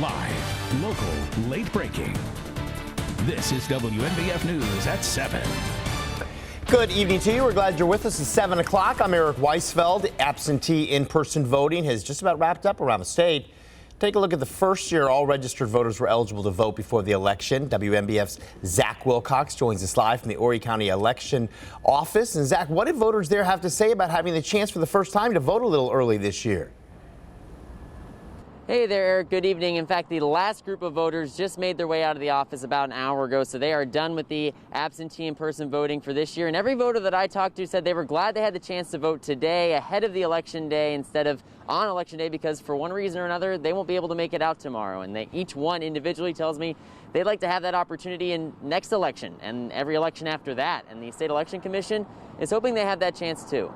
Live, local, late breaking. This is WNBF News at 7. Good evening to you. We're glad you're with us at 7 o'clock. I'm Eric Weisfeld. Absentee in-person voting has just about wrapped up around the state. Take a look at the first year all registered voters were eligible to vote before the election. WNBF's Zach Wilcox joins us live from the Horry County Election Office. And Zach, what did voters there have to say about having the chance for the first time to vote a little early this year? Hey there, Eric. Good evening. In fact, the last group of voters just made their way out of the office about an hour ago, so they are done with the absentee in-person voting for this year. And every voter that I talked to said they were glad they had the chance to vote today ahead of the election day instead of on election day, because for one reason or another, they won't be able to make it out tomorrow. And each one individually tells me they'd like to have that opportunity in next election and every election after that. And the State Election Commission is hoping they have that chance too.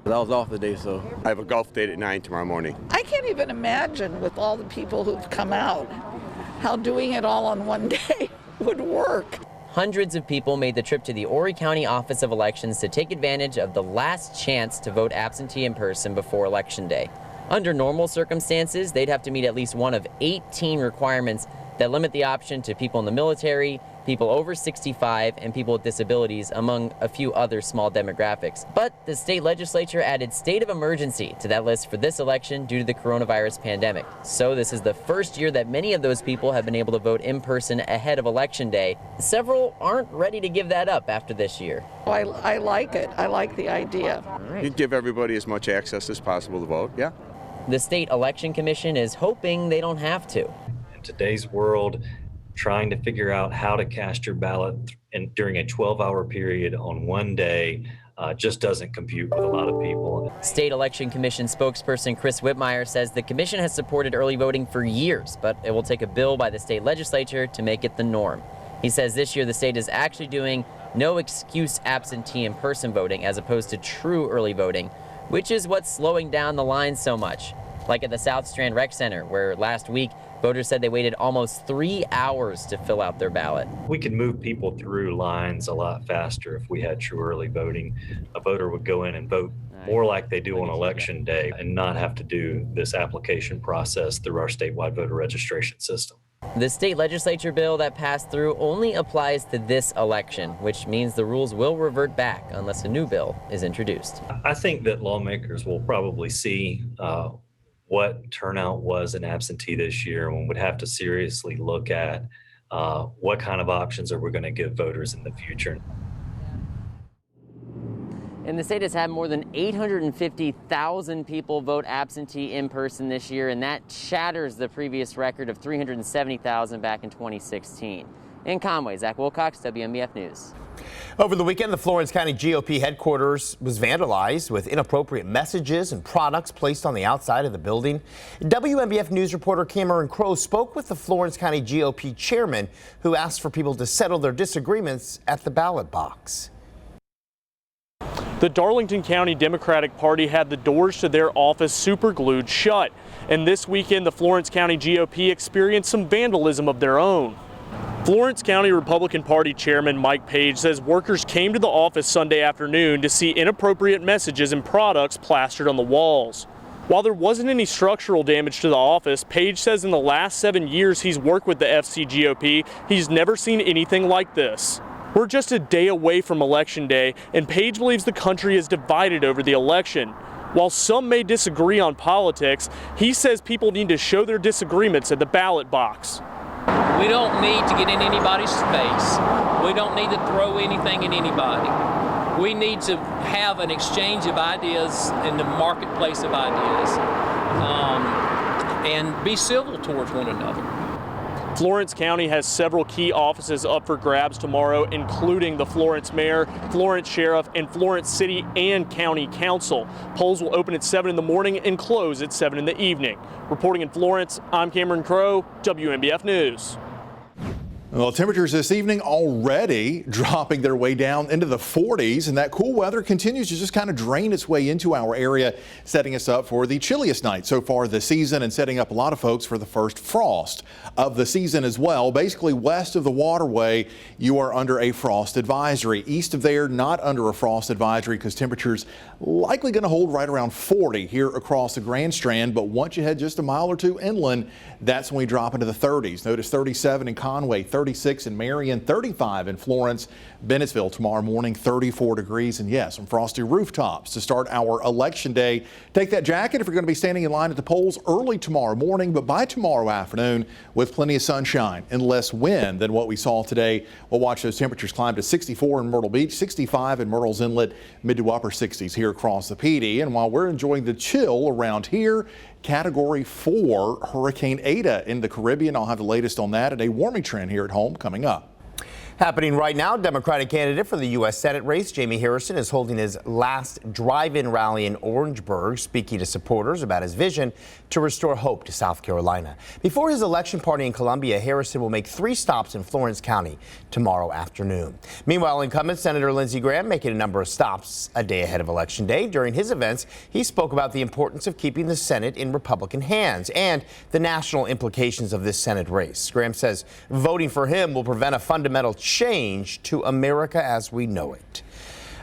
I was off today, so. I have a golf date at 9 tomorrow morning. I can't even imagine with all the people who've come out how doing it all on one day would work. Hundreds of people made the trip to the Horry County Office of Elections to take advantage of the last chance to vote absentee in person before Election Day. Under normal circumstances, they'd have to meet at least one of 18 requirements that limit the option to people in the military, people over 65, and people with disabilities, among a few other small demographics. But the state legislature added state of emergency to that list for this election due to the coronavirus pandemic. So this is the first year that many of those people have been able to vote in person ahead of Election Day. Several aren't ready to give that up after this year. I like it. I like the idea. You give everybody as much access as possible to vote, yeah. The State Election Commission is hoping they don't have to. In today's world, trying to figure out how to cast your ballot during a 12-hour period on one day just doesn't compute with a lot of people. State Election Commission spokesperson Chris Whitmire says the commission has supported early voting for years, but it will take a bill by the state legislature to make it the norm. He says this year the state is actually doing no excuse absentee in-person voting as opposed to true early voting, which is what's slowing down the line so much. Like at the South Strand Rec Center, where last week voters said they waited almost 3 hours to fill out their ballot. We could move people through lines a lot faster if we had true early voting. A voter would go in and vote more like they do on Election Day and not have to do this application process through our statewide voter registration system. The state legislature bill that passed through only applies to this election, which means the rules will revert back unless a new bill is introduced. I think that lawmakers will probably see what turnout was in absentee this year, and would have to seriously look at what kind of options are we going to give voters in the future. And the state has had more than 850,000 people vote absentee in person this year, and that shatters the previous record of 370,000 back in 2016. In Conway, Zach Wilcox, WNBF News. Over the weekend, the Florence County GOP headquarters was vandalized with inappropriate messages and products placed on the outside of the building. WNBF News reporter Cameron Crowe spoke with the Florence County GOP chairman, who asked for people to settle their disagreements at the ballot box. The Darlington County Democratic Party had the doors to their office superglued shut. And this weekend, the Florence County GOP experienced some vandalism of their own. Florence County Republican Party Chairman Mike Page says workers came to the office Sunday afternoon to see inappropriate messages and products plastered on the walls. While there wasn't any structural damage to the office, Page says in the last 7 years he's worked with the FCGOP, he's never seen anything like this. We're just a day away from Election Day, and Page believes the country is divided over the election. While some may disagree on politics, he says people need to show their disagreements at the ballot box. We don't need to get in anybody's face. We don't need to throw anything at anybody. We need to have an exchange of ideas in the marketplace of ideas and be civil towards one another. Florence County has several key offices up for grabs tomorrow, including the Florence Mayor, Florence Sheriff, and Florence City and County Council. Polls will open at 7 in the morning and close at 7 in the evening. Reporting in Florence, I'm Cameron Crowe, WNBF News. Well, temperatures this evening already dropping their way down into the 40s, and that cool weather continues to just kind of drain its way into our area, setting us up for the chilliest night so far this season and setting up a lot of folks for the first frost of the season as well. Basically, west of the waterway, you are under a frost advisory. East of there, not under a frost advisory because temperatures likely going to hold right around 40 here across the Grand Strand. But once you head just a mile or two inland, that's when we drop into the 30s. Notice 37 in Conway, 36 in Marion, 35 in Florence, Bennettsville tomorrow morning, 34 degrees, and yes, some frosty rooftops to start our election day. Take that jacket if you're going to be standing in line at the polls early tomorrow morning, but by tomorrow afternoon with plenty of sunshine and less wind than what we saw today. We'll watch those temperatures climb to 64 in Myrtle Beach, 65 in Myrtle's Inlet, mid to upper 60s here across the PD. And while we're enjoying the chill around here, Category 4 Hurricane Eta in the Caribbean. I'll have the latest on that and a warming trend here at home coming up. Happening right now, Democratic candidate for the U.S. Senate race, Jamie Harrison, is holding his last drive-in rally in Orangeburg, speaking to supporters about his vision to restore hope to South Carolina. Before his election party in Columbia, Harrison will make 3 stops in Florence County tomorrow afternoon. Meanwhile, incumbent Senator Lindsey Graham making a number of stops a day ahead of Election Day. During his events, he spoke about the importance of keeping the Senate in Republican hands and the national implications of this Senate race. Graham says voting for him will prevent a fundamental change to America as we know it.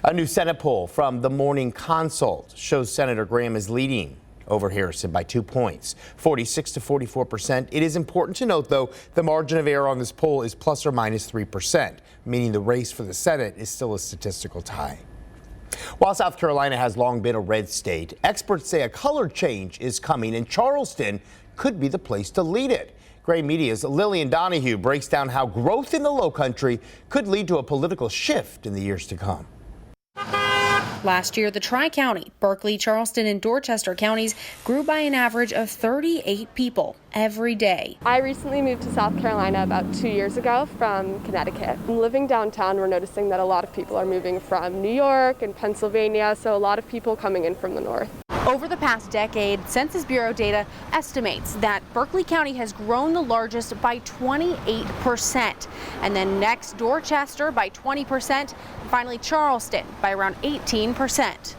A new Senate poll from the Morning Consult shows Senator Graham is leading over Harrison by 2 points, 46 to 44%. It is important to note, though, the margin of error on this poll is plus or minus 3%, meaning the race for the Senate is still a statistical tie. While South Carolina has long been a red state, experts say a color change is coming, and Charleston could be the place to lead it. Gray Media's Lillian Donahue breaks down how growth in the Lowcountry could lead to a political shift in the years to come. Last year, the Tri-County, Berkeley, Charleston, and Dorchester counties grew by an average of 38 people every day. I recently moved to South Carolina about 2 years ago from Connecticut. Living downtown, we're noticing that a lot of people are moving from New York and Pennsylvania, so a lot of people coming in from the north. Over the past decade, Census Bureau data estimates that Berkeley County has grown the largest by 28%, and then next Dorchester by 20%, and finally Charleston by around 18%.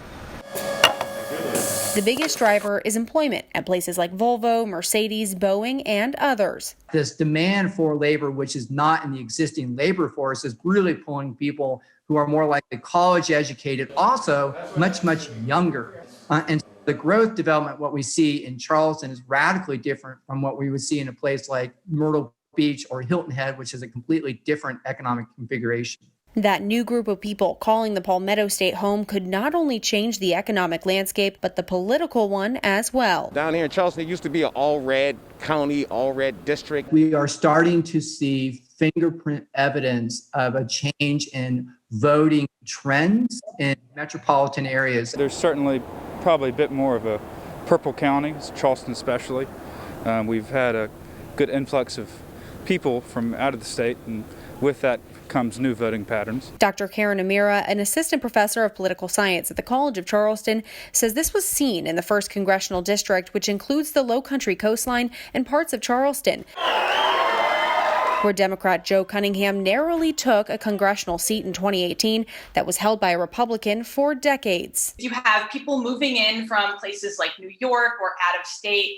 The biggest driver is employment at places like Volvo, Mercedes, Boeing, and others. This demand for labor, which is not in the existing labor force, is really pulling people who are more likely college educated, also much younger. And the growth development, what we see in Charleston, is radically different from what we would see in a place like Myrtle Beach or Hilton Head, which is a completely different economic configuration. That new group of people calling the Palmetto State home could not only change the economic landscape, but the political one as well. Down here in Charleston, it used to be an all-red county, all-red district. We are starting to see fingerprint evidence of a change in voting trends in metropolitan areas. There's certainly probably a bit more of a purple county, Charleston especially. We've had a good influx of people from out of the state, and with that comes new voting patterns. Dr. Karen Amira, an assistant professor of political science at the College of Charleston, says this was seen in the 1st Congressional District, which includes the Lowcountry coastline and parts of Charleston, where Democrat Joe Cunningham narrowly took a congressional seat in 2018 that was held by a Republican for decades. You have people moving in from places like New York or out of state,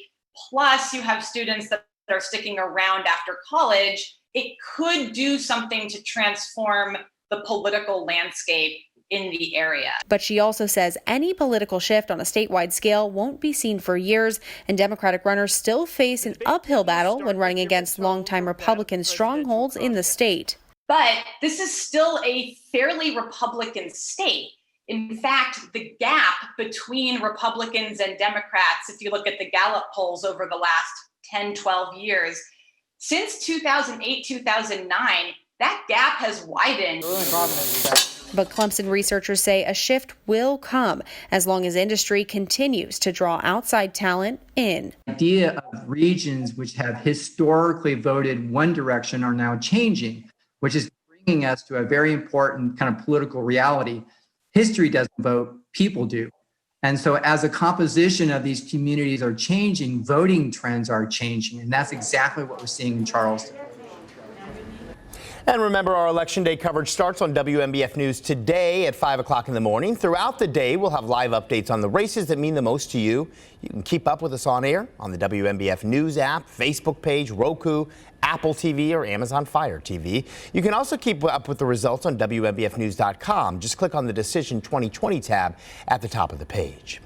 plus you have students that are sticking around after college. It could do something to transform the political landscape in the area. But she also says any political shift on a statewide scale won't be seen for years, and Democratic runners still face an uphill battle when running against longtime Republican strongholds in the state. But this is still a fairly Republican state. In fact, the gap between Republicans and Democrats, if you look at the Gallup polls over the last 10, 12 years, since 2008, 2009, that gap has widened. But Clemson researchers say a shift will come as long as industry continues to draw outside talent in. The idea of regions which have historically voted one direction are now changing, which is bringing us to a very important kind of political reality. History doesn't vote, people do. And so as the composition of these communities are changing, voting trends are changing. And that's exactly what we're seeing in Charleston. And remember, our Election Day coverage starts on WNBF News today at 5 o'clock in the morning. Throughout the day, we'll have live updates on the races that mean the most to you. You can keep up with us on air on the WNBF News app, Facebook page, Roku, Apple TV, or Amazon Fire TV. You can also keep up with the results on WNBFnews.com. Just click on the Decision 2020 tab at the top of the page.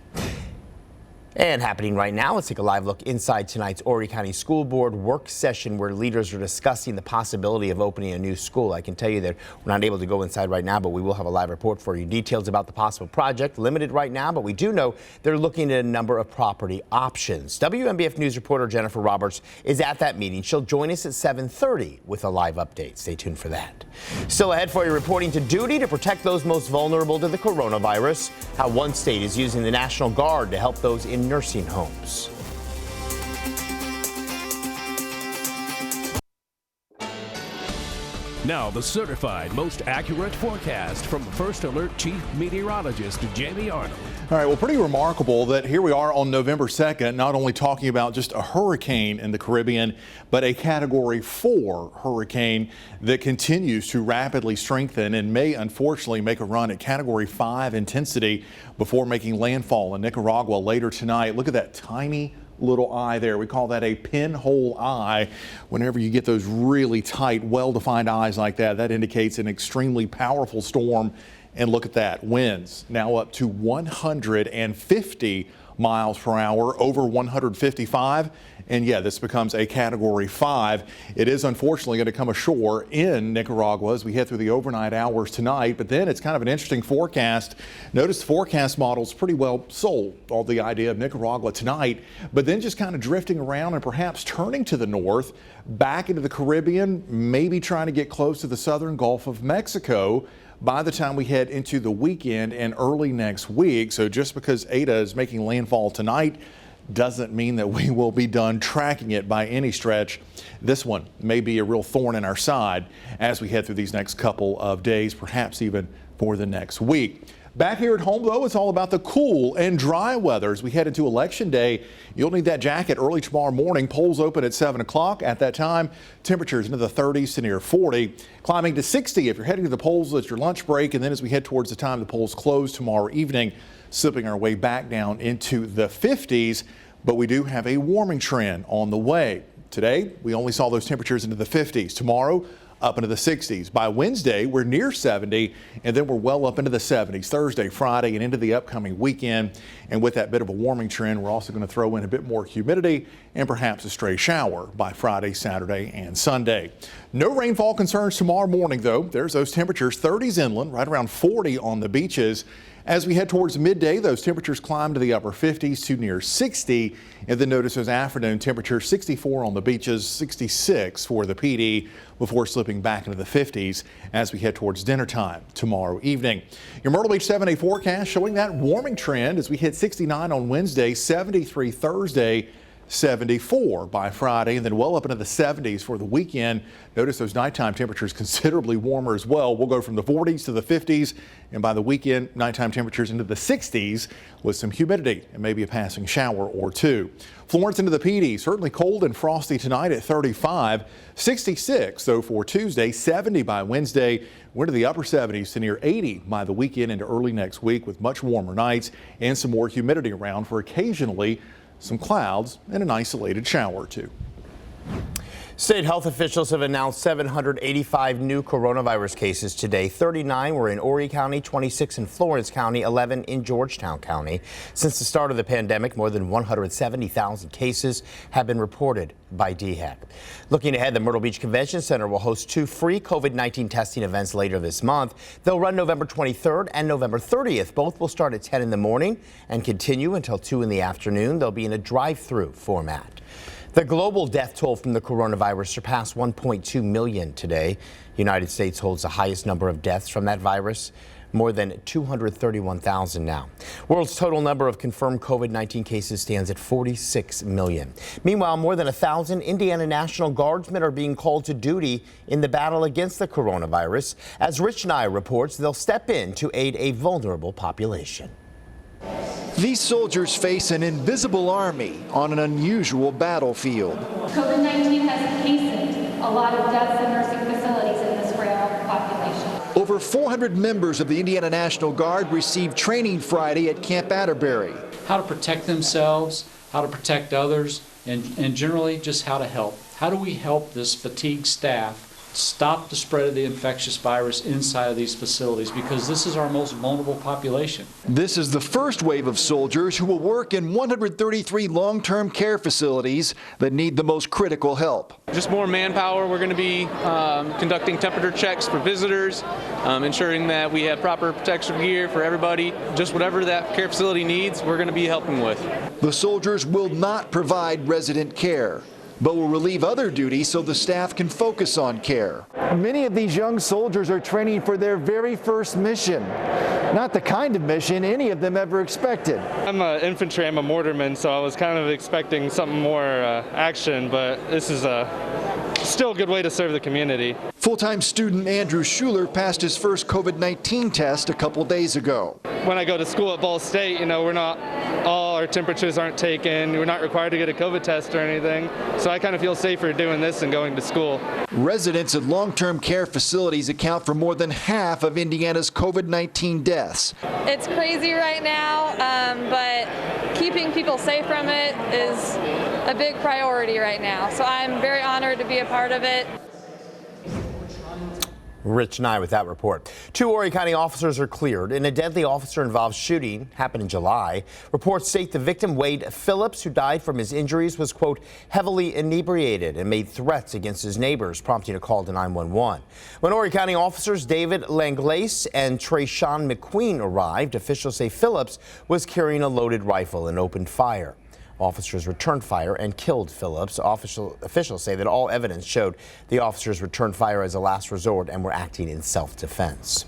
And happening right now, let's take a live look inside tonight's Horry County School Board work session where leaders are discussing the possibility of opening a new school. I can tell you that we're not able to go inside right now, but we will have a live report for you. Details about the possible project, limited right now, but we do know they're looking at a number of property options. WNBF News reporter Jennifer Roberts is at that meeting. She'll join us at 7:30 with a live update. Stay tuned for that. Still ahead for you, reporting to duty to protect those most vulnerable to the coronavirus, how one state is using the National Guard to help those in nursing homes. Now, the certified most accurate forecast from First Alert Chief Meteorologist Jamie Arnold. All right, well, pretty remarkable that here we are on November 2nd, not only talking about just a hurricane in the Caribbean, but a Category 4 hurricane that continues to rapidly strengthen and may unfortunately make a run at Category 5 intensity before making landfall in Nicaragua later tonight. Look at that tiny little eye there. We call that a pinhole eye. Whenever you get those really tight, well-defined eyes like that, that indicates an extremely powerful storm. And look at that, winds now up to 150 miles per hour, over 155. And yeah, this becomes a Category 5. It is unfortunately going to come ashore in Nicaragua as we head through the overnight hours tonight. But then it's kind of an interesting forecast. Notice the forecast model's pretty well sold all the idea of Nicaragua tonight, but then just kind of drifting around and perhaps turning to the north, back into the Caribbean, maybe trying to get close to the southern Gulf of Mexico by the time we head into the weekend and early next week. So just because Eta is making landfall tonight doesn't mean that we will be done tracking it by any stretch. This one may be a real thorn in our side as we head through these next couple of days, perhaps even for the next week. Back here at home, though, it's all about the cool and dry weather. As we head into Election Day, you'll need that jacket early tomorrow morning. Polls open at 7 o'clock. At that time, temperatures into the 30s to near 40, climbing to 60 if you're heading to the polls at your lunch break. And then as we head towards the time the polls close tomorrow evening, slipping our way back down into the 50s. But we do have a warming trend on the way. Today, we only saw those temperatures into the 50s. Tomorrow, up into the 60s. By Wednesday, we're near 70, and then we're well up into the 70s Thursday, Friday, and into the upcoming weekend. And with that bit of a warming trend, we're also going to throw in a bit more humidity and perhaps a stray shower by Friday, Saturday, and Sunday. No rainfall concerns tomorrow morning, though. There's those temperatures, 30s inland, right around 40 on the beaches. As we head towards midday, those temperatures climb to the upper 50s to near 60. And then notice those afternoon temperatures, 64 on the beaches, 66 for the PD, before slipping back into the 50s as we head towards dinner time tomorrow evening. Your Myrtle Beach 7-day forecast showing that warming trend as we hit 69 on Wednesday, 73 Thursday, 74 by Friday, and then well up into the 70s for the weekend. Notice those nighttime temperatures considerably warmer as well. We'll go from the 40s to the 50s, and by the weekend, nighttime temperatures into the 60s with some humidity and maybe a passing shower or two. Florence into the PD, certainly cold and frosty tonight at 35, 66 though for Tuesday, 70 by Wednesday. We're into the upper 70s to near 80 by the weekend into early next week with much warmer nights and some more humidity around for occasionally some clouds and an isolated shower or two. State health officials have announced 785 new coronavirus cases today. 39 were in Horry County, 26 in Florence County, 11 in Georgetown County. Since the start of the pandemic, more than 170,000 cases have been reported by DHEC. Looking ahead, the Myrtle Beach Convention Center will host 2 free COVID-19 testing events later this month. They'll run November 23rd and November 30th. Both will start at 10 in the morning and continue until 2 in the afternoon. They'll be in a drive-through format. The global death toll from the coronavirus surpassed 1.2 million today. The United States holds the highest number of deaths from that virus, more than 231,000 now. World's total number of confirmed COVID-19 cases stands at 46 million. Meanwhile, more than 1,000 Indiana National Guardsmen are being called to duty in the battle against the coronavirus. As Rich Nye reports, they'll step in to aid a vulnerable population. These soldiers face an invisible army on an unusual battlefield. COVID-19 has hastened a lot of deaths in nursing facilities in this Over 400 members of the Indiana National Guard received training Friday at Camp Atterbury. How to protect themselves, how to protect others, and generally just how to help. How do we help this fatigued staff stop the spread of the infectious virus inside of these facilities, because this is our most vulnerable population. This is the first wave of soldiers who will work in 133 long-term care facilities that need the most critical help. Just more manpower. We're going to be conducting temperature checks for visitors, ensuring that we have proper protection gear for everybody. Just whatever that care facility needs, we're going to be helping with. The soldiers will not provide resident care, but will relieve other duties so the staff can focus on care. Many of these young soldiers are training for their very first mission. Not the kind of mission any of them ever expected. I'm an infantry, I'm a mortarman, so I was kind of expecting something more action, but this is still a good way to serve the community. Full-time student Andrew Schuler passed his first COVID-19 test a couple days ago. When I go to school at Ball State, all our temperatures aren't taken. We're not required to get a COVID test or anything. So I kind of feel safer doing this than going to school. Residents at long-term care facilities account for more than half of Indiana's COVID-19 deaths. It's crazy right now, but keeping people safe from it is a big priority right now. So I'm very honored to be a part of it. Rich Nye with that report. 2 Horry County officers are cleared in a deadly officer-involved shooting happened in July. Reports state the victim, Wade Phillips, who died from his injuries, was, quote, heavily inebriated and made threats against his neighbors, prompting a call to 911. When Horry County officers David Langlace and Trayshawn McQueen arrived, officials say Phillips was carrying a loaded rifle and opened fire. Officers returned fire and killed Phillips. Officials say that all evidence showed the officers returned fire as a last resort and were acting in self-defense.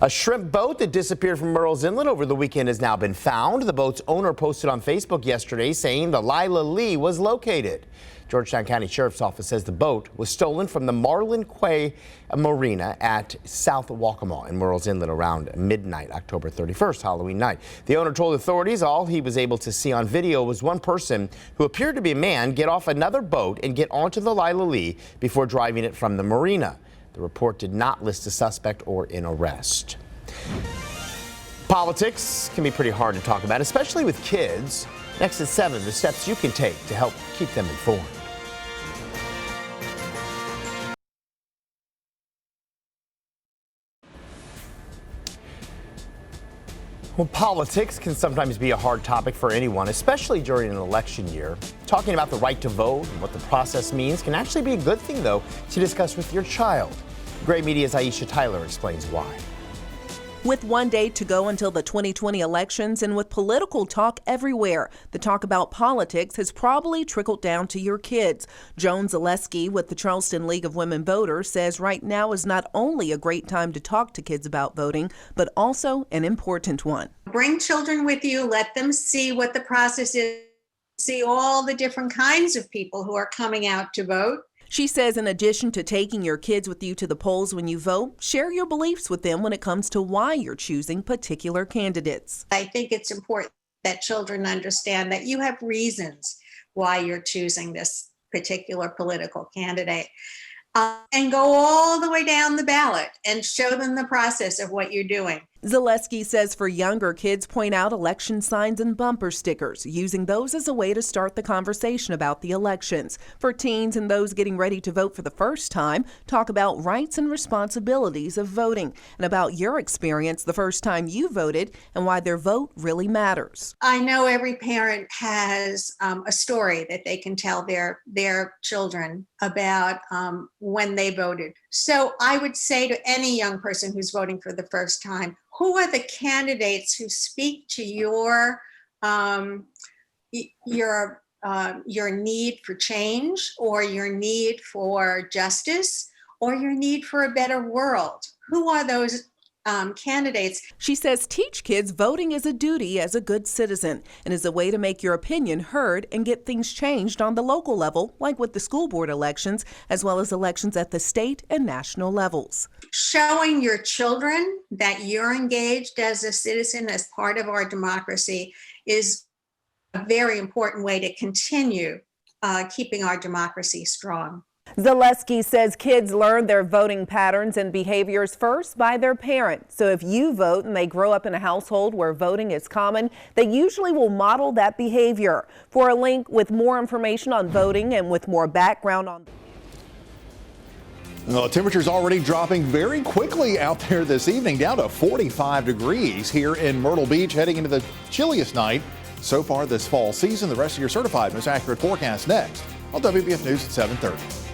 A shrimp boat that disappeared from Murrells Inlet over the weekend has now been found. The boat's owner posted on Facebook yesterday saying the Lila Lee was located. Georgetown County Sheriff's Office says the boat was stolen from the Marlin Quay Marina at South Waccamaw in Murrells Inlet around midnight, October 31st, Halloween night. The owner told authorities all he was able to see on video was one person who appeared to be a man get off another boat and get onto the Lila Lee before driving it from the marina. The report did not list a suspect or an arrest. Politics can be pretty hard to talk about, especially with kids. Next at 7, the steps you can take to help keep them informed. Well, politics can sometimes be a hard topic for anyone, especially during an election year. Talking about the right to vote and what the process means can actually be a good thing, though, to discuss with your child. Gray Media's Aisha Tyler explains why. With one day to go until the 2020 elections and with political talk everywhere, the talk about politics has probably trickled down to your kids. Joan Zaleski with the Charleston League of Women Voters says right now is not only a great time to talk to kids about voting, but also an important one. Bring children with you, let them see what the process is, see all the different kinds of people who are coming out to vote. She says in addition to taking your kids with you to the polls when you vote, share your beliefs with them when it comes to why you're choosing particular candidates. I think it's important that children understand that you have reasons why you're choosing this particular political candidate. And go all the way down the ballot and show them the process of what you're doing. Zaleski says for younger kids, point out election signs and bumper stickers, using those as a way to start the conversation about the elections. For teens and those getting ready to vote for the first time, talk about rights and responsibilities of voting and about your experience the first time you voted and why their vote really matters. I know every parent has a story that they can tell their children about when they voted. So I would say to any young person who's voting for the first time, who are the candidates who speak to your need for change, or your need for justice, or your need for a better world? Who are those candidates? She says teach kids voting is a duty as a good citizen and is a way to make your opinion heard and get things changed on the local level, like with the school board elections, as well as elections at the state and national levels. Showing your children that you're engaged as a citizen, as part of our democracy, is a very important way to continue keeping our democracy strong. Zaleski says kids learn their voting patterns and behaviors first by their parents. So if you vote and they grow up in a household where voting is common, they usually will model that behavior. For a link with more information on voting and with more background on Well, temperatures already dropping very quickly out there this evening, down to 45 degrees here in Myrtle Beach, heading into the chilliest night so far this fall season. The rest of your certified most accurate forecast next on WNBF News at 7:30.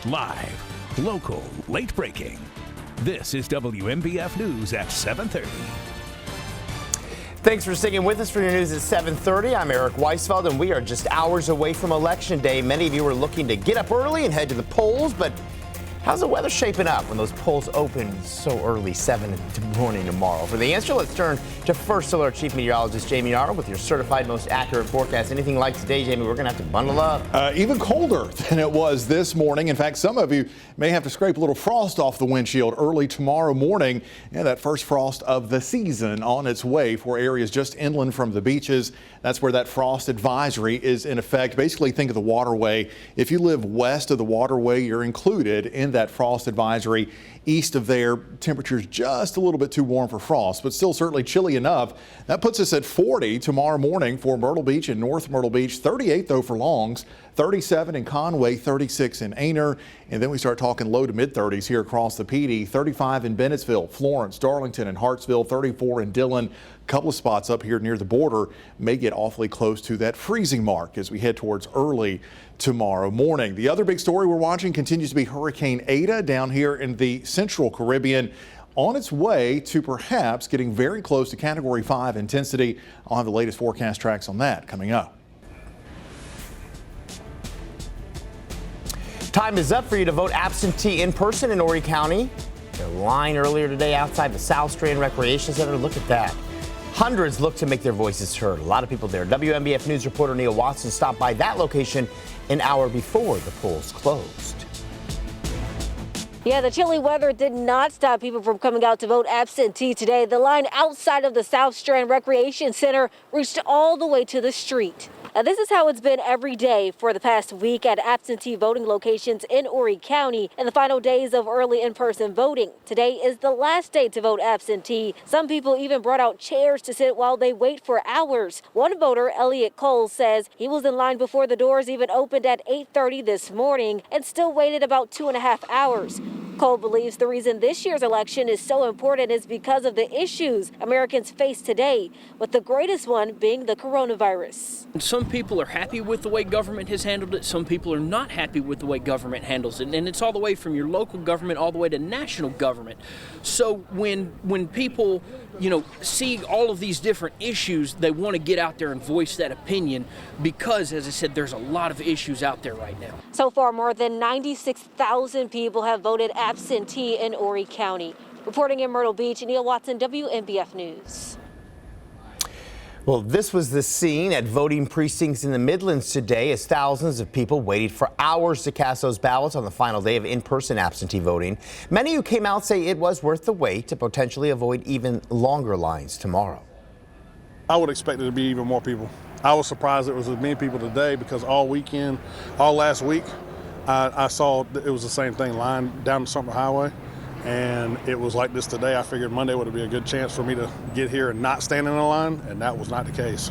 Live, local, late breaking. This is WNBF News at 7:30. Thanks for sticking with us for your news at 7:30. I'm Eric Weisfeld, and we are just hours away from Election Day. Many of you are looking to get up early and head to the polls, but how's the weather shaping up when those polls open so early, 7 in the morning tomorrow? For the answer, let's turn to First Alert Chief Meteorologist Jamie Arnold with your certified most accurate forecast. Anything like today, Jamie, we're going to have to bundle up. Even colder than it was this morning. In fact, some of you may have to scrape a little frost off the windshield early tomorrow morning. And that first frost of the season on its way for areas just inland from the beaches. That's where that frost advisory is in effect. Basically, think of the waterway. If you live west of the waterway, you're included in that frost advisory. East of there, temperatures just a little bit too warm for frost, but still certainly chilly enough. That puts us at 40 tomorrow morning for Myrtle Beach and North Myrtle Beach. 38 though for Longs, 37 in Conway, 36 in Aner, and then we start talking low to mid 30s here across the PD. 35 in Bennettsville, Florence, Darlington, and Hartsville. 34 in Dillon. Couple of spots up here near the border may get awfully close to that freezing mark as we head towards early tomorrow morning. The other big story we're watching continues to be Hurricane Eta down here in the central Caribbean, on its way to perhaps getting very close to Category 5 intensity. I'll have the latest forecast tracks on that coming up. Time is up for you to vote absentee in person in Horry County. The line earlier today outside the South Strand Recreation Center. Look at that. Hundreds look to make their voices heard. A lot of people there. WNBF News reporter Neil Watson stopped by that location an hour before the polls closed. Yeah, the chilly weather did not stop people from coming out to vote absentee today. The line outside of the South Strand Recreation Center reached all the way to the street. Now, this is how it's been every day for the past week at absentee voting locations in Horry County in the final days of early in-person voting. Today is the last day to vote absentee. Some people even brought out chairs to sit while they wait for hours. One voter, Elliot Cole, says he was in line before the doors even opened at 8:30 this morning and still waited about 2.5 hours. Cole believes the reason this year's election is so important is because of the issues Americans face today, with the greatest one being the coronavirus. Some people are happy with the way government has handled it. Some people are not happy with the way government handles it. And it's all the way from your local government all the way to national government. So when people, see all of these different issues, they want to get out there and voice that opinion because, as I said, there's a lot of issues out there right now. So far, more than 96,000 people have voted absentee in Horry County. Reporting in Myrtle Beach, Neil Watson, WNBF News. Well, this was the scene at voting precincts in the Midlands today as thousands of people waited for hours to cast those ballots on the final day of in-person absentee voting. Many who came out say it was worth the wait to potentially avoid even longer lines tomorrow. I would expect it to be even more people. I was surprised it was as many people today because all last week, I saw it was the same thing, line down the Sumter Highway. And it was like this today. I figured Monday would be a good chance for me to get here and not stand in a line, and that was not the case.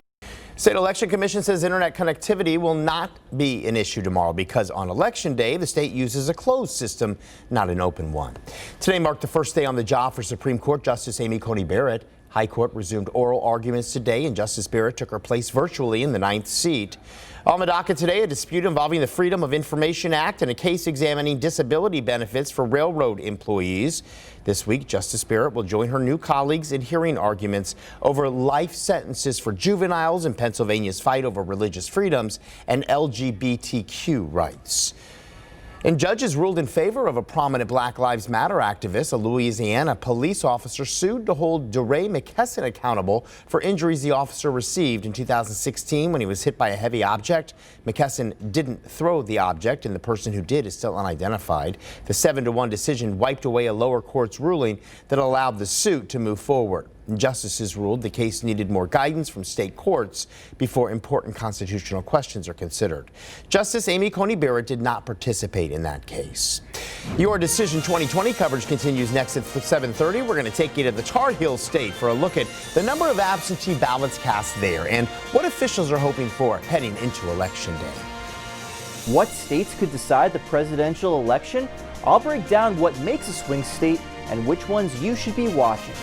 State Election Commission says internet connectivity will not be an issue tomorrow because on Election Day, the state uses a closed system, not an open one. Today marked the first day on the job for Supreme Court Justice Amy Coney Barrett. High Court resumed oral arguments today, and Justice Barrett took her place virtually in the 9th seat. On the docket today, a dispute involving the Freedom of Information Act and a case examining disability benefits for railroad employees. This week, Justice Barrett will join her new colleagues in hearing arguments over life sentences for juveniles in Pennsylvania's fight over religious freedoms and LGBTQ rights. And judges ruled in favor of a prominent Black Lives Matter activist. A Louisiana police officer sued to hold DeRay McKesson accountable for injuries the officer received in 2016 when he was hit by a heavy object. McKesson didn't throw the object, and the person who did is still unidentified. The 7-1 decision wiped away a lower court's ruling that allowed the suit to move forward. Justices ruled the case needed more guidance from state courts before important constitutional questions are considered. Justice Amy Coney Barrett did not participate in that case. Your Decision 2020 coverage continues next at 7:30. We're going to take you to the Tar Heel State for a look at the number of absentee ballots cast there and what officials are hoping for heading into Election Day. What states could decide the presidential election? I'll break down what makes a swing state and which ones you should be watching.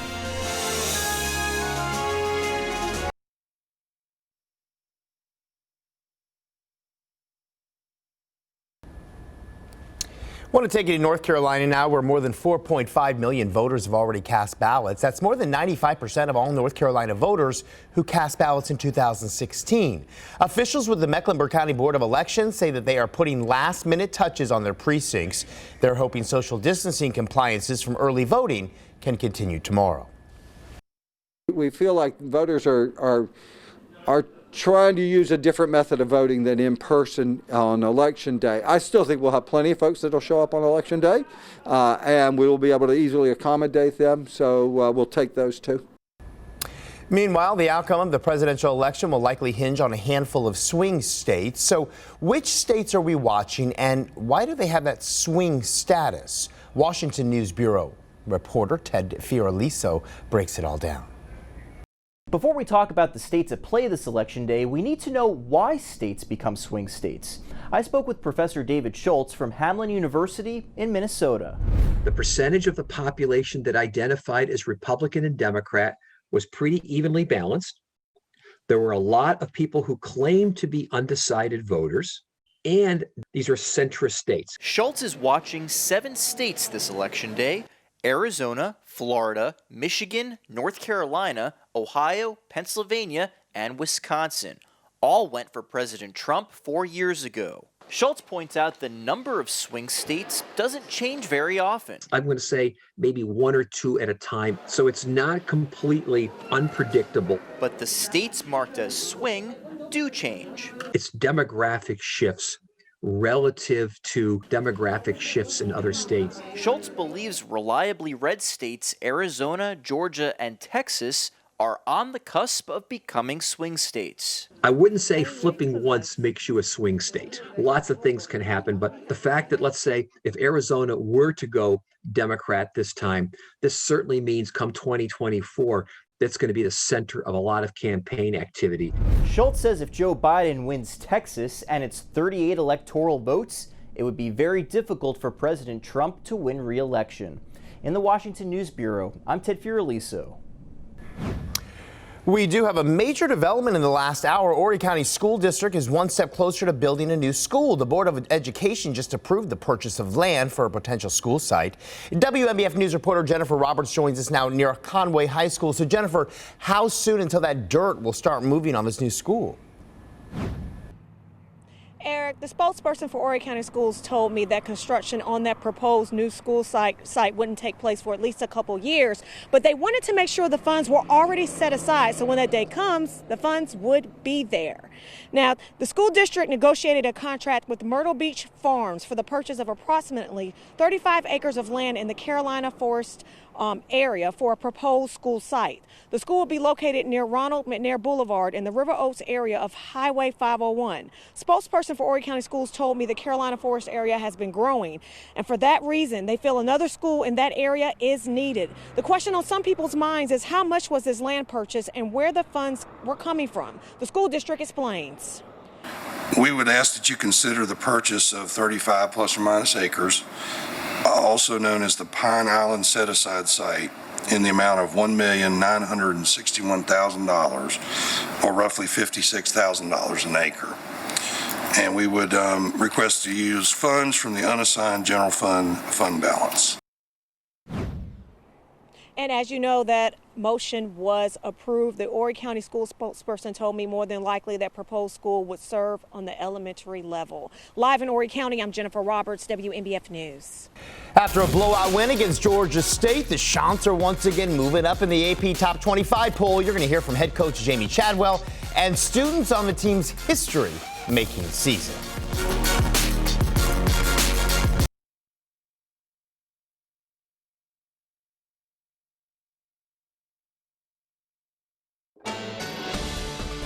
I want to take you to North Carolina now, where more than 4.5 million voters have already cast ballots. That's more than 95% of all North Carolina voters who cast ballots in 2016. Officials with the Mecklenburg County Board of Elections say that they are putting last-minute touches on their precincts. They're hoping social distancing compliances from early voting can continue tomorrow. We feel like voters are trying to use a different method of voting than in person on Election Day. I still think we'll have plenty of folks that will show up on Election Day, and we will be able to easily accommodate them, so we'll take those too. Meanwhile, the outcome of the presidential election will likely hinge on a handful of swing states. So which states are we watching, and why do they have that swing status? Washington News Bureau reporter Ted Fioraliso breaks it all down. Before we talk about the states at play this election day, we need to know why states become swing states. I spoke with Professor David Schultz from Hamline University in Minnesota. The percentage of the population that identified as Republican and Democrat was pretty evenly balanced. There were a lot of people who claimed to be undecided voters, and these are centrist states. Schultz is watching 7 states this election day: Arizona, Florida, Michigan, North Carolina, Ohio, Pennsylvania, and Wisconsin. All went for President Trump 4 years ago. Schultz points out the number of swing states doesn't change very often. I'm going to say maybe 1 or 2 at a time, so it's not completely unpredictable. But the states marked as swing do change. It's demographic shifts relative to demographic shifts in other states. Schultz believes reliably red states Arizona, Georgia, and Texas are on the cusp of becoming swing states. I wouldn't say flipping once makes you a swing state. Lots of things can happen, but the fact that, let's say, if Arizona were to go Democrat this time, this certainly means come 2024, that's going to be the center of a lot of campaign activity. Schultz says if Joe Biden wins Texas and its 38 electoral votes, it would be very difficult for President Trump to win re-election. In the Washington News Bureau, I'm Ted Fioraliso. We do have a major development in the last hour. Horry County School District is one step closer to building a new school. The Board of Education just approved the purchase of land for a potential school site. WMBF News reporter Jennifer Roberts joins us now near Conway High School. So Jennifer, how soon until that dirt will start moving on this new school? Eric, the spokesperson for Horry County Schools told me that construction on that proposed new school site wouldn't take place for at least a couple years, but they wanted to make sure the funds were already set aside so when that day comes, the funds would be there. Now, the school district negotiated a contract with Myrtle Beach Farms for the purchase of approximately 35 acres of land in the Carolina Forest area for a proposed school site. The school will be located near Ronald McNair Boulevard in the River Oaks area of Highway 501. Spokesperson for Horry County Schools told me the Carolina Forest area has been growing, and for that reason, they feel another school in that area is needed. The question on some people's minds is how much was this land purchase and where the funds were coming from. The school district explains. We would ask that you consider the purchase of 35 plus or minus acres, also known as the Pine Island Set-Aside Site, in the amount of $1,961,000, or roughly $56,000 an acre. And we would request to use funds from the unassigned general fund balance. And as you know, that motion was approved. The Horry County School spokesperson told me more than likely that proposed school would serve on the elementary level. Live in Horry County, I'm Jennifer Roberts, WMBF News. After a blowout win against Georgia State, the Chants are once again moving up in the AP Top 25 poll. You're going to hear from head coach Jamie Chadwell and students on the team's history-making season.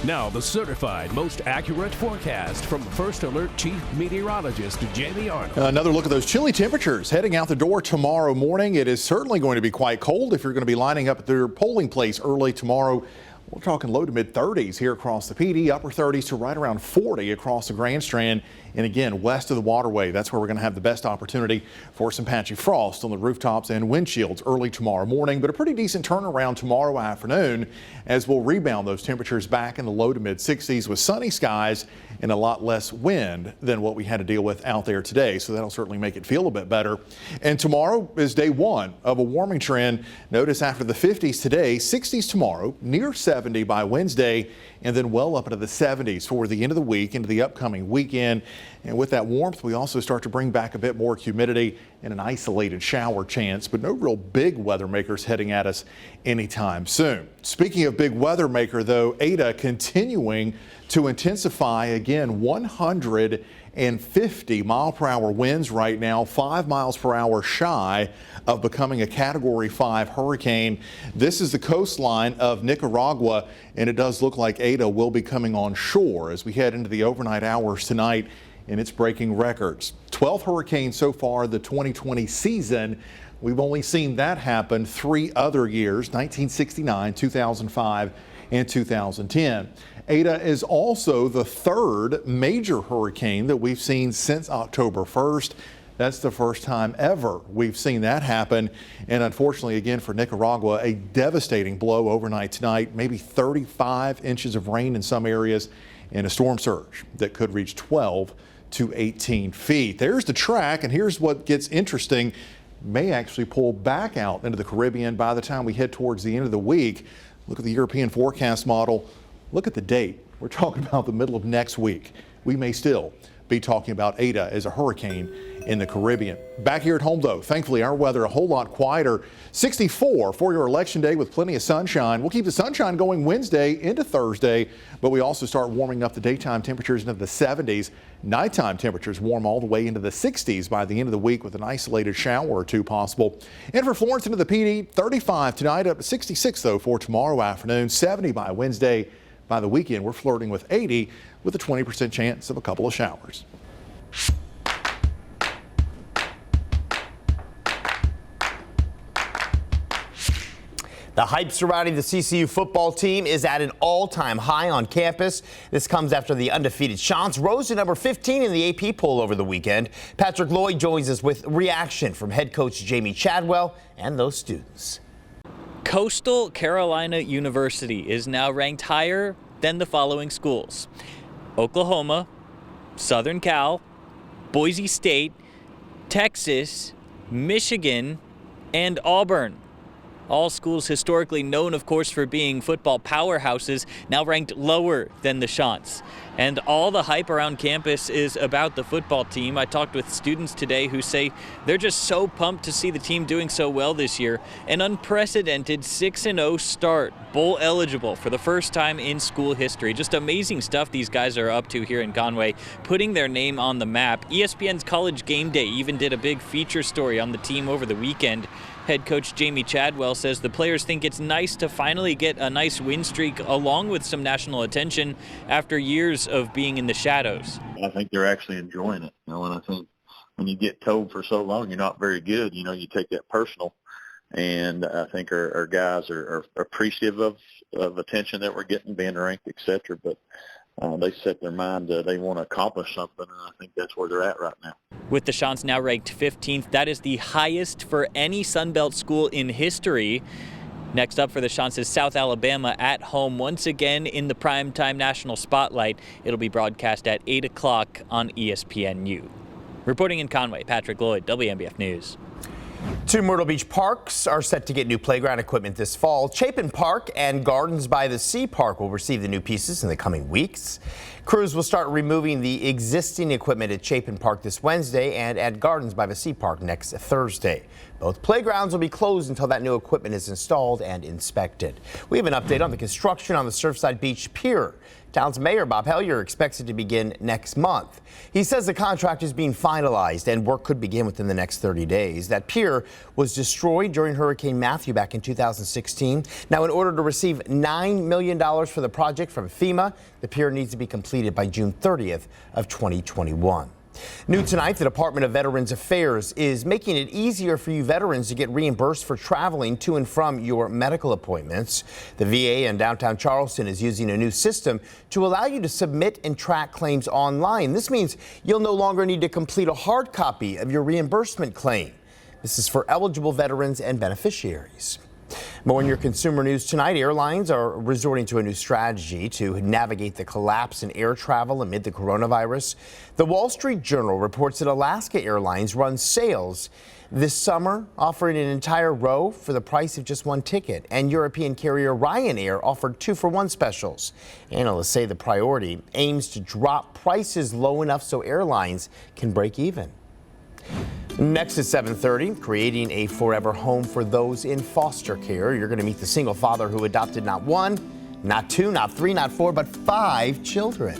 Now, the certified most accurate forecast from First Alert Chief Meteorologist Jamie Arnold. Another look at those chilly temperatures heading out the door tomorrow morning. It is certainly going to be quite cold if you're going to be lining up at your polling place early tomorrow. We're talking low to mid 30s here across the PD, upper 30s to right around 40 across the Grand Strand. And again, west of the waterway, that's where we're going to have the best opportunity for some patchy frost on the rooftops and windshields early tomorrow morning. But a pretty decent turnaround tomorrow afternoon as we'll rebound those temperatures back in the low to mid 60s with sunny skies and a lot less wind than what we had to deal with out there today. So that'll certainly make it feel a bit better. And tomorrow is day one of a warming trend. Notice after the 50s today, 60s tomorrow, near 70 by Wednesday, and then well up into the 70s for the end of the week into the upcoming weekend. And with that warmth, we also start to bring back a bit more humidity and an isolated shower chance, but no real big weather makers heading at us anytime soon. Speaking of big weather maker, though, Ada continuing to intensify again, 150 mile per hour winds right now, 5 miles per hour shy of becoming a Category 5 hurricane. This is the coastline of Nicaragua, and it does look like Ada will be coming on shore as we head into the overnight hours tonight, and it's breaking records. 12 hurricanes so far the 2020 season. We've only seen that happen 3 other years, 1969, 2005, and 2010. Ada is also the 3rd major hurricane that we've seen since October 1st. That's the first time ever we've seen that happen. And unfortunately, again, for Nicaragua, a devastating blow overnight tonight, maybe 35 inches of rain in some areas and a storm surge that could reach 12 to 18 feet. There's the track, and here's what gets interesting. May actually pull back out into the Caribbean by the time we head towards the end of the week. Look at the European forecast model. Look at the date. We're talking about the middle of next week. We may still be talking about Ada as a hurricane in the Caribbean. Back here at home, though, thankfully our weather a whole lot quieter. 64 for your election day with plenty of sunshine. We'll keep the sunshine going Wednesday into Thursday, but we also start warming up the daytime temperatures into the 70s. Nighttime temperatures warm all the way into the 60s by the end of the week with an isolated shower or two possible. And for Florence into the PD, 35 tonight, up to 66 though for tomorrow afternoon, 70 by Wednesday. By the weekend, we're flirting with 80 with a 20% chance of a couple of showers. The hype surrounding the CCU football team is at an all-time high on campus. This comes after the undefeated Chants rose to number 15 in the AP poll over the weekend. Patrick Lloyd joins us with reaction from head coach Jamie Chadwell and those students. Coastal Carolina University is now ranked higher than the following schools: Oklahoma, Southern Cal, Boise State, Texas, Michigan, and Auburn. All schools historically known, of course, for being football powerhouses, now ranked lower than the Chants. And all the hype around campus is about the football team. I talked with students today who say they're just so pumped to see the team doing so well this year. An unprecedented 6-0 start, bowl eligible for the first time in school history. Just amazing stuff these guys are up to here in Conway, putting their name on the map. ESPN's College Game Day even did a big feature story on the team over the weekend. Head coach Jamie Chadwell says the players think it's nice to finally get a nice win streak along with some national attention after years of being in the shadows. I think they're actually enjoying it. And I think when you get told for so long you're not very good, you take that personal. And I think our guys are appreciative of attention that we're getting, being ranked, et cetera. But they set their mind they want to accomplish something, and I think that's where they're at right now. With the Chants now ranked 15th, that is the highest for any Sun Belt school in history. Next up for the Chants is South Alabama at home, once again in the primetime national spotlight. It'll be broadcast at 8 o'clock on ESPNU. Reporting in Conway, Patrick Lloyd, WMBF News. 2 Myrtle Beach parks are set to get new playground equipment this fall. Chapin Park and Gardens by the Sea Park will receive the new pieces in the coming weeks. Crews will start removing the existing equipment at Chapin Park this Wednesday and at Gardens by the Sea Park next Thursday. Both playgrounds will be closed until that new equipment is installed and inspected. We have an update on the construction on the Surfside Beach Pier. Town's Mayor Bob Hellyer expects it to begin next month. He says the contract is being finalized and work could begin within the next 30 days. That pier was destroyed during Hurricane Matthew back in 2016. Now, in order to receive $9 million for the project from FEMA, the pier needs to be completed by June 30th of 2021. New tonight, the Department of Veterans Affairs is making it easier for you veterans to get reimbursed for traveling to and from your medical appointments. The VA in downtown Charleston is using a new system to allow you to submit and track claims online. This means you'll no longer need to complete a hard copy of your reimbursement claim. This is for eligible veterans and beneficiaries. More in your consumer news tonight. Airlines are resorting to a new strategy to navigate the collapse in air travel amid the coronavirus. The Wall Street Journal reports that Alaska Airlines runs sales this summer, offering an entire row for the price of just one ticket. And European carrier Ryanair offered 2-for-1 specials. Analysts say the priority aims to drop prices low enough so airlines can break even. Next at 7:30, creating a forever home for those in foster care. You're going to meet the single father who adopted not 1, not 2, not 3, not 4, but 5 children.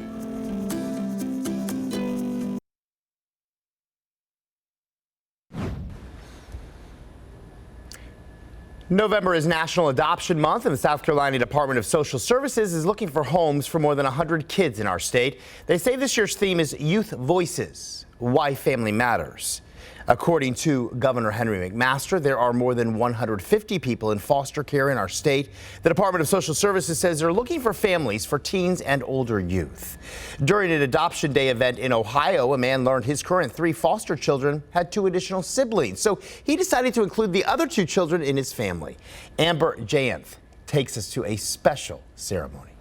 November is National Adoption Month, and the South Carolina Department of Social Services is looking for homes for more than 100 kids in our state. They say this year's theme is Youth Voices, Why Family Matters. According to Governor Henry McMaster, there are more than 150 people in foster care in our state. The Department of Social Services says they're looking for families for teens and older youth. During an Adoption Day event in Ohio, a man learned his current 3 foster children had 2 additional siblings, so he decided to include the other 2 children in his family. Amber Jayanth takes us to a special ceremony.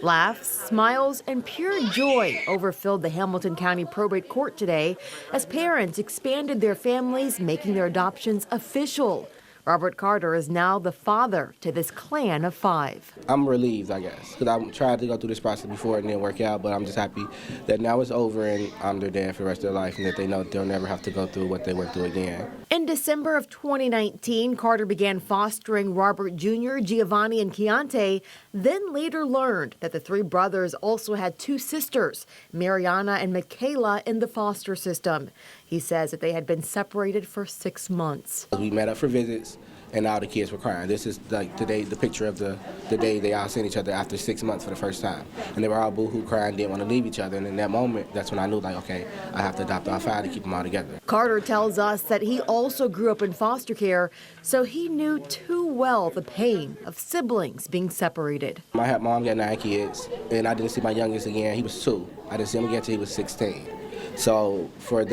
Laughs, smiles, and pure joy overfilled the Hamilton County Probate Court today as parents expanded their families, making their adoptions official. Robert Carter is now the father to this clan of 5. I'm relieved, I guess, because I tried to go through this process before and it didn't work out, but I'm just happy that now it's over and I'm their dad for the rest of their life and that they know they'll never have to go through what they went through again. In December of 2019, Carter began fostering Robert Jr., Giovanni, and Keontae, then later learned that the 3 brothers also had 2 sisters, Mariana and Michaela, in the foster system. He says that they had been separated for 6 months. We met up for visits, and all the kids were crying. This is like today, the picture of the day they all seen each other after 6 months for the first time. And they were all boo-hoo crying, didn't want to leave each other. And in that moment, that's when I knew, like, okay, I have to adopt all 5 to keep them all together. Carter tells us that he also grew up in foster care, so he knew too well the pain of siblings being separated. My mom got 9 kids, and I didn't see my youngest again. He was 2. I didn't see him again until he was 16. So for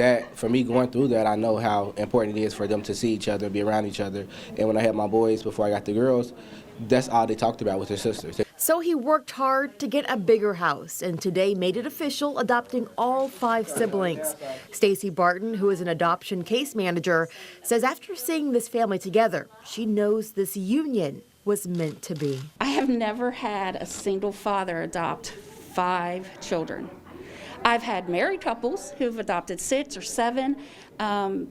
me going through that, I know how important it is for them to see each other, be around each other. And when I had my boys before I got the girls, that's all they talked about with their sisters. So he worked hard to get a bigger house and today made it official, adopting all 5 siblings. Stacy Barton, who is an adoption case manager, says after seeing this family together, she knows this union was meant to be. I have never had a single father adopt 5 children. I've had married couples who've adopted 6 or 7,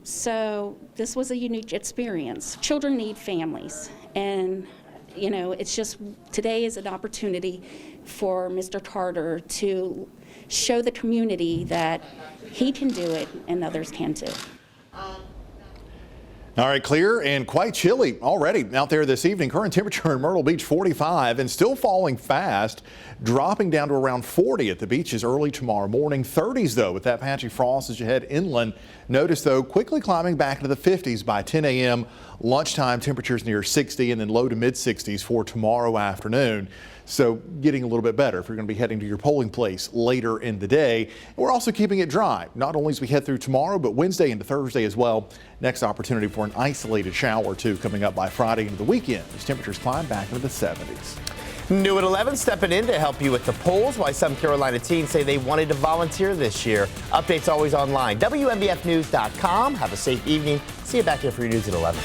so this was a unique experience. Children need families, and you know, it's just today is an opportunity for Mr. Carter to show the community that he can do it and others can too. All right, clear and quite chilly already out there this evening. Current temperature in Myrtle Beach 45 and still falling fast, dropping down to around 40 at the beaches early tomorrow morning. 30s though with that patchy frost as you head inland. Notice though quickly climbing back into the 50s by 10 a.m. Lunchtime temperatures near 60 and then low to mid 60s for tomorrow afternoon. So getting a little bit better if you're going to be heading to your polling place later in the day. We're also keeping it dry, not only as we head through tomorrow, but Wednesday into Thursday as well. Next opportunity for an isolated shower or 2 coming up by Friday into the weekend as temperatures climb back into the 70s. New at 11, stepping in to help you with the polls. Why some Carolina teens say they wanted to volunteer this year. Updates always online. WMBFnews.com. Have a safe evening. See you back here for your news at 11.